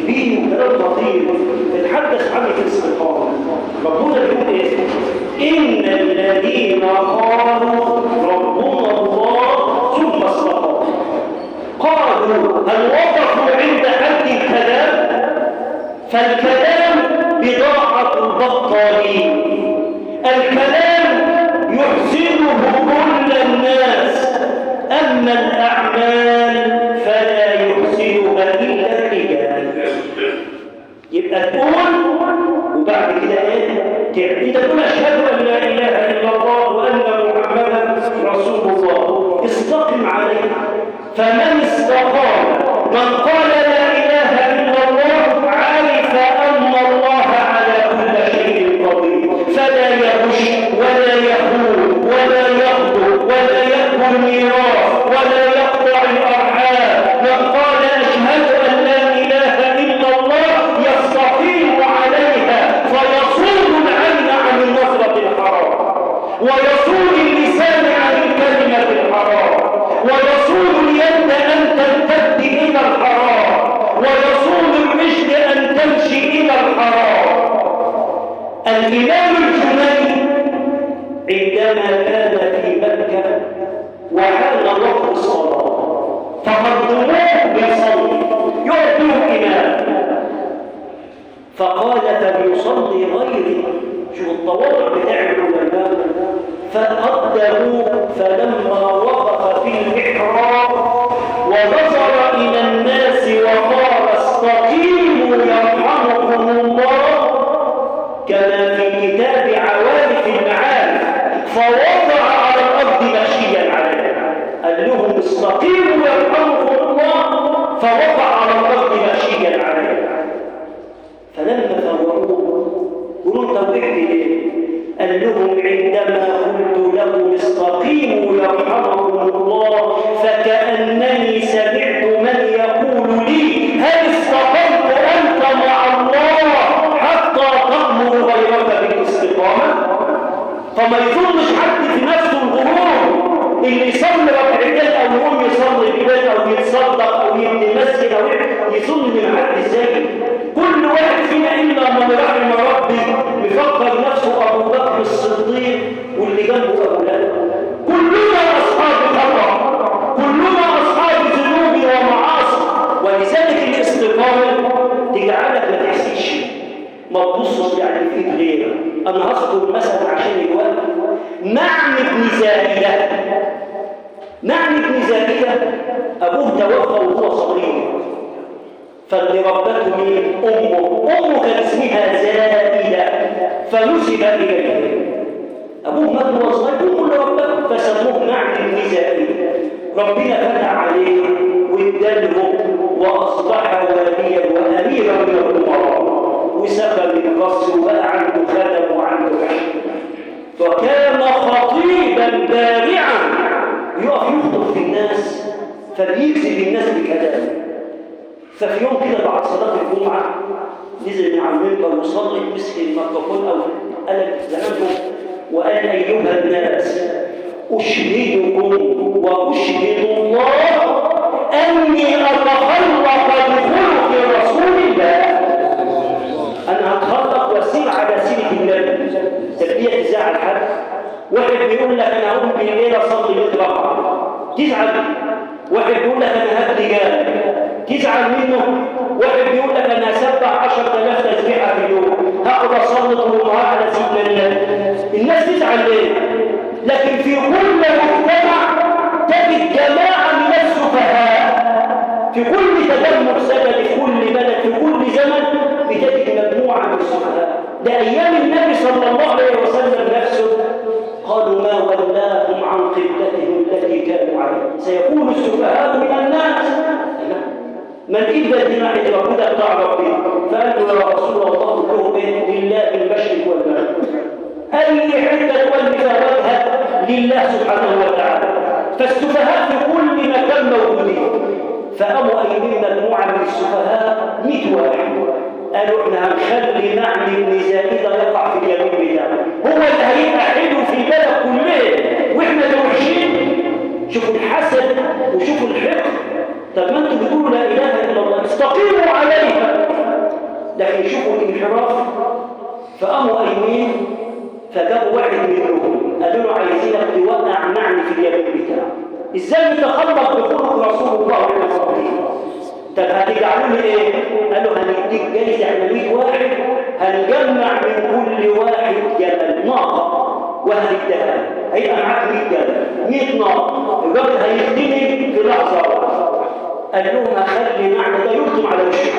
فيه كلام خطير بيتحدث عن الاستقامة. ربنا بيقول ايه؟ إن الذين قالوا ربنا الله ثم استقاموا قالوا هل وقفوا عند حد الكلام؟ فالكلام بضاعة البطالين، الكلام يحسنه كل الناس، أما الأعمال فلا يحسنها إلا الرجال. يبقى تقول وبعد كده ايه؟ انت تقول اشهد ان لا اله الا الله وان محمدا رسول الله، استقم عليه. فمن استقام، من قال لا اله الا الله عرف ان الله على كل شيء قدير، فلا يغش ولا يخون ولا يغدر ولا ياكل ميراث ولا يقطع الارحام. من قال اشهد ان لا اله الا الله يستقيم عليها فيصون العين عن النظرة الحرام، ويصون اللسان عن الكلمة الحرام، ويصون اليد أن تمتد إلى الحرام، ويصون الرجل أن تمشي إلى الحرام. الإمام الجنيد عندما كان في مكة وحان وقت الصلاة فقدموه بيصلي يعطوه إمام، فقال فليصلي غيري. شوف التواضع بتاع العلماء، فقدموه. فلما وقف في المحراب ونظر إلى الناس وقال استقيموا يرحمكم الله، كما في كتاب عوارف المعارف، فوضع على الأرض ماشيا عليه، قال لهم استقيموا يرحمكم الله، فوضع على الأرض ماشيا عليه. فلما فوقوه قلوا انت وقعت ليه؟ قال لهم عندما قلت لهم استقيموا يرحمكم الله فكأنني سمعت من يقول لي هل استقمت أنت مع الله حتى تأمر غيرك بالاستقامة؟ فما يظنش حد في نفسه الغرور اللي يصلي ركعتين او يقوم يصلي ببيت او يتصدق او يبني مسجد او يظن من حد ازاي. كل واحد فينا الا من رحم ربي بيفكر نفسه ابو بكر الصديق واللي جنبه اولاده. كلنا اصحاب خطا، كلنا اصحاب ذنوب ومعاصي، ولذلك الاستقامه تجعلك ما تحسيش، ما تبصش يعني في ايد غيرك. انا هذكر مثلا عشان الوقت. نعم ابن زائده، نعم ابن زائده ابوه توفى وهو صغير، فاللي ربته مين؟ امه كان اسمها زائده فنسب اليه. ابوه مات وهو صغير، امه اللي ربته، فسموه نعم ابن زائده. ربنا فتح عليه واداله واصبح واليا واميرا من الامراء، وسكن القصر وبقى عنده خدم وعنده عشق، وكان خطيبا بارعا يقف يخطب في الناس فبيجذب الناس بكلامه. ففي يوم كده بعد صلاه الجمعه نزل من على المنبر وصلي، مسك الميكروفون او قلم زمانه وقال ايها الناس اشهدكم واشهد الله اني اتخلق بخلق رسول الله. انا هتخلق واسير على سيره النبي. تربيه تزعل حد؟ واحد بيقول لك انا هقوم بالليل اصلي 100 ركعه، تزعل. واحد بيقول لك انا هبني جامع، تزعل منه. واحد بيقول لك انا هسبح 10,000 تسبيحه في اليوم، هقعد اصلي طول النهار على سيدنا النبي. الناس تزعل ليه؟ لكن في كل مجتمع تجد جماعه من السفهاء، في كل تجمع سبب، في كل بلد، في كل زمن بتجد مجموعه من السفهاء. ده ايام النبي صلى الله عليه وسلم نفسه قالوا ما ولاهم عن قبلتهم التي كانوا عليها، سيكون السفهاء من الناس. من إبدا دماء ربنا بتاع ربنا، فقال له يا رسول الله قل لهم ايه؟ لله المشرق والمغرب، اي حته تولي فيها وجهك لله سبحانه وتعالى. فالسفهاء في كل مكان موجودين. فقاموا قايلين مجموعه من السفهاء 100 واحد قالوا احنا هنخلي نعم ابن زائده يقع في اليمين بتاعه، هو اللي هيبقى حلو في البلد كلها واحنا اللي وحشين. شوفوا الحسد وشوفوا الحقد. طب ما انتوا بتقولوا لا اله الا الله، استقيموا عليها. لكن شوفوا الانحراف، فقاموا قايمين فجابوا واحد منهم قالوا له عايزينك توقع معني في اليمين بتاعه. ازاي نتخلق بخلق رسول الله عليه وسلم؟ طب هتجعلوا لي ايه؟ قالوا هنديك جايزه على 100 واحد، هنجمع من كل واحد جبل ناقه وهنديها، هيبقى معاك 100 جبل 100 ناقه، الراجل هيخدمني في لحظه. قال لهم هخلي معنى ده يكتم على وشه،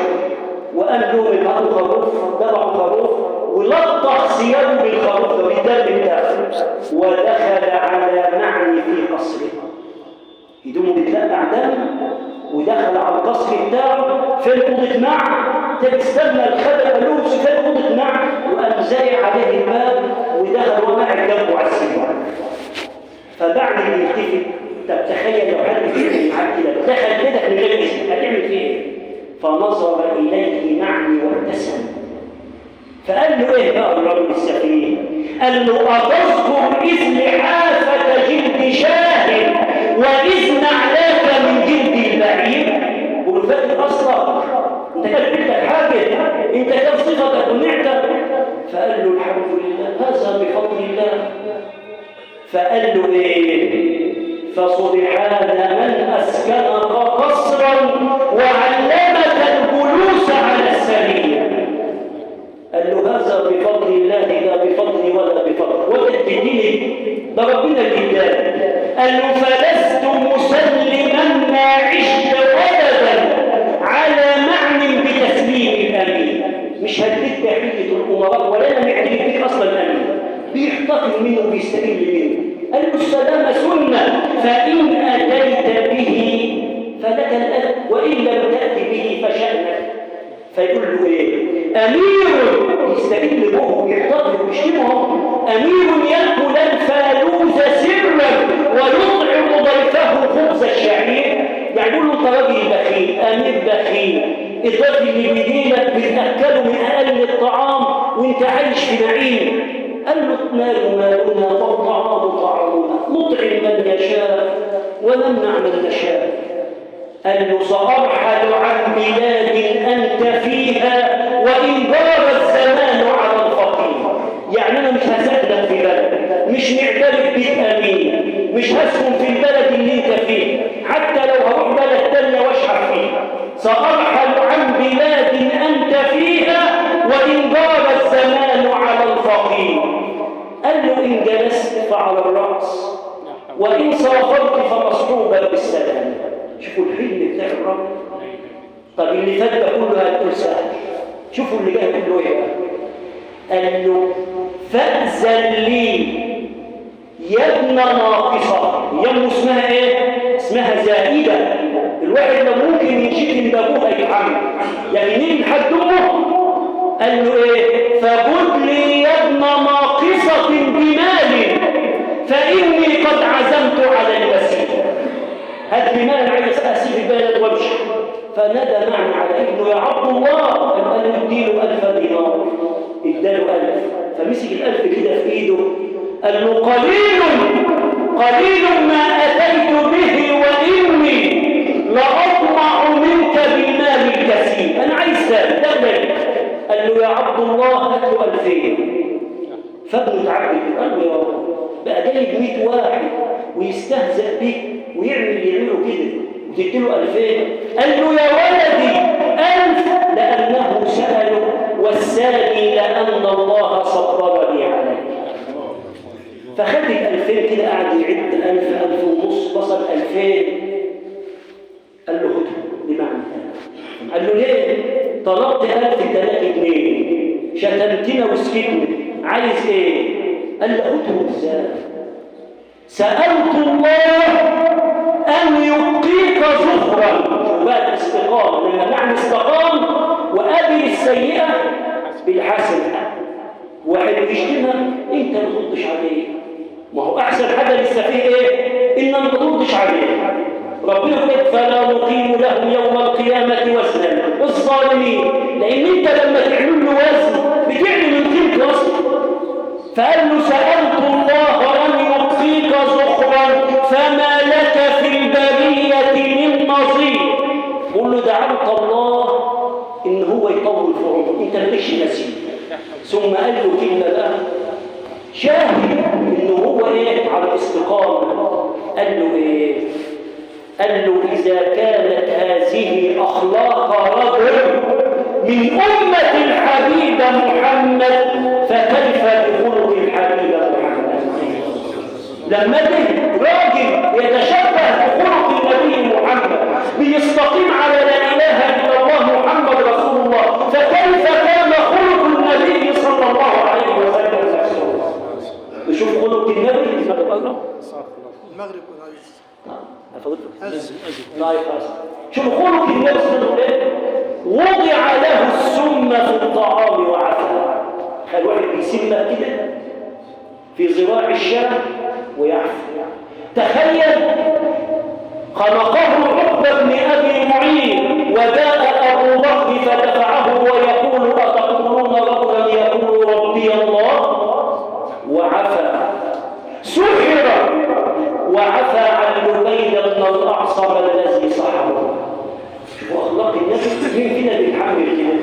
وقال لهم ابعتوا خروف، ذبحوا خروف ولطخ ثيابه بالخروف ده بالدم بتاعه، ودخل على معني في قصره، هدومه بتلقع دم، ودخل على القصر بتاعه في اوضه مع، تستنى الخدم قال لهم في اوضه مع، وقام زايع عليه الباب ودخل ومع جنبه على السرير. فبعد ما يلتفت، طب تخيل لو حد بيعمل معاك كده دخل بيتك من غير اذن هتعمل فيه ايه؟ فنظر اليه معني وابتسم، فقال له ايه بقى الرجل السفيه؟ قال له أتذكر إذ لحافة جلد شاه وإذ نعلاك من جلد البعير؟ قول فاكر أصلا أنت كانت بدك حاجة، أنت كانت صفتك ونعتك. فقال له الحمد لله هذا بفضل الله. فقال له إيه؟ فسبحان من أسكنك قصرا وعلمك الجلوس على السرير. قال له هذا بفضل الله لا بفضلي ولا بفضل ولا تديني، ده ربنا الإدان. قال له فلست مسلما ما عشت ابدا على معنى بتسليم الامين. مش هديك تحيه الامراء ولا انا معترف بيك اصلا امين، بيحتقر منه وبيستقل منه. قال له السلام سنه، فان اتيت به فلك الاجر وان لم تات به فشانك. فيقول له ايه؟ امير يستقل به ويحتقر ويشتمهم، امير ياكل الفالوس سرا ويطعم ضيفه خبز الشعير. يعني يقول له انت راجل بخيل، امير بخيل، الضيف اللي بيجيلك بتاكله من اقل الطعام وانت عايش في نعيم. قال له المال مالنا والطعام طعامنا، نطعم من يشاء ونمنع من نشاء. قال له سأرحل عن بلاد أنت فيها وإن دار الزمان على الفقير. يعني أنا مش هسألك في بلد، مش معترف بيك أمين، مش هسكن في البلد اللي أنت فيه، حتى لو هروح بلد تانية واشحر فيها. سأرحل عن بلاد أنت فيها وإن دار الزمان على الفقير. قال له إن جلست فعلى الرأس وإن سافرت فمصحوبا بالسلام. شوفوا الحلم بتاع الرب. طب اللي فات ده كله هتقول سهل، شوفوا اللي جاي كله ايه. قال له فأذن لي يا ابن ناقصة. يم اسمها ايه؟ اسمها زائدة. الواحد لو ممكن يشيل من ابوها يتعمل، يعني مين حد امه؟ قال له ايه؟ فقل لي يا ابن ناقصة بمال فإني قد عزمت على المسيح. هات لي مال عايز اسيب البلد وامشي. فنادى معنى على ابنه يا عبد الله، قال له اديله 1000 دينار. اداله 1000، فمسك ال1000 كده في ايده قال له قليل ما اتيت به واني لاطمع منك بالمال الكثير. انا عايز تاخد. قال له يا عبد الله هات له 2000. فابنه اتعجب قال له يا رب بقى جايب 100 واحد ويستهزأ بك ويعمل اللي يعمله كده وتديله 2000. قال له يا ولدي 1000 لأنه سأله، والثاني لأن الله صبرني عليه. فخد ال2000 كده قعد يعد 1000 1000 ونص وصل 2000. قال له خده بمعنى قال له ليه؟ طلبت 1000 3 جنيه شتمتنا وسكتنا، عايز ايه؟ قال له خده ازاي؟ سألت الله أن يبقيك زخرا. بقى الاستقامة لما نعمل استقام وقابل السيئة بالحسنة. واحد يشتمها انت ما تردش عليه، ما هو احسن حاجه للسفيه ايه؟ ان ما تردش عليه. ربنا يقول فلا نقيم لهم يوم القيامه وزنا الظالمين، لان انت لما تعمل له وزن بتعمل من قيمته اصلا. فقال له سالت الله ان يبقيك زخرا فما لك في البريه من نظير. قل له دعوت الله إن هو يطول في عمره، أنت مالكش نسيب. ثم قال له كلمة بقى شاهد إنه هو إيه على الاستقامة. قال له إيه؟ قال له إذا كانت هذه أخلاق رجل من أمة الحبيب محمد فكيف بخلق الحبيب محمد؟ لما ده راجل يتشبه بخلق النبي محمد بيستقيم على لا إله إلا الله محمد رسول الله، فكيف كان خلق النبي صلى الله عليه وسلم؟ نشوف خلق النبي المغرب طيب شوف خلق النبي صلى الله عليه وسلم. وضع له السم في الطعام وعفا. خلي واحد بيسمه كده في ذراع الشام ويعفو. تخيل خنقه عقبة بن أبي معين وجاء أبو بكر فدفعه ويقول أتقتلون رجلا يقول ربي الله وعفا. سحر وعفى عن لبيد بن الأعصم الذي صحبه. وأخلاق النبي مين فينا بيتحمل كده؟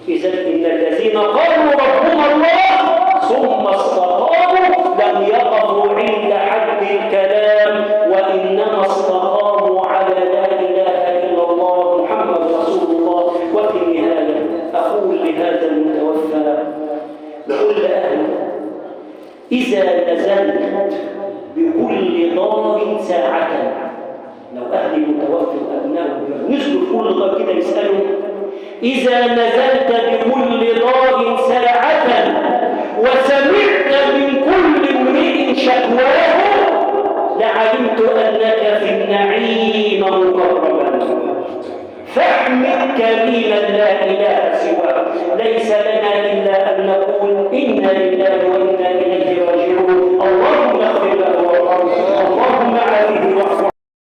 إذا إن الذين قالوا ربنا الله ثم استقاموا لم يقفوا عند حد الكلام وإنما استقاموا على لا إله إلا الله محمد رسول الله. وفي النهاية أقول لهذا المتوفى وقل لأهله إذا نزلت بكل دار ساعة. لو أهلي متوفى وأبنائه نزلوا في كل دار كده يسألوا إذا نزلت بكل دار ساعة وسمعت من كل امرئ شكواه لعلمت أنك في النعيم مقربا. فاحمد كريما لا إله سواه. ليس لنا إلا أن نقول إنا لله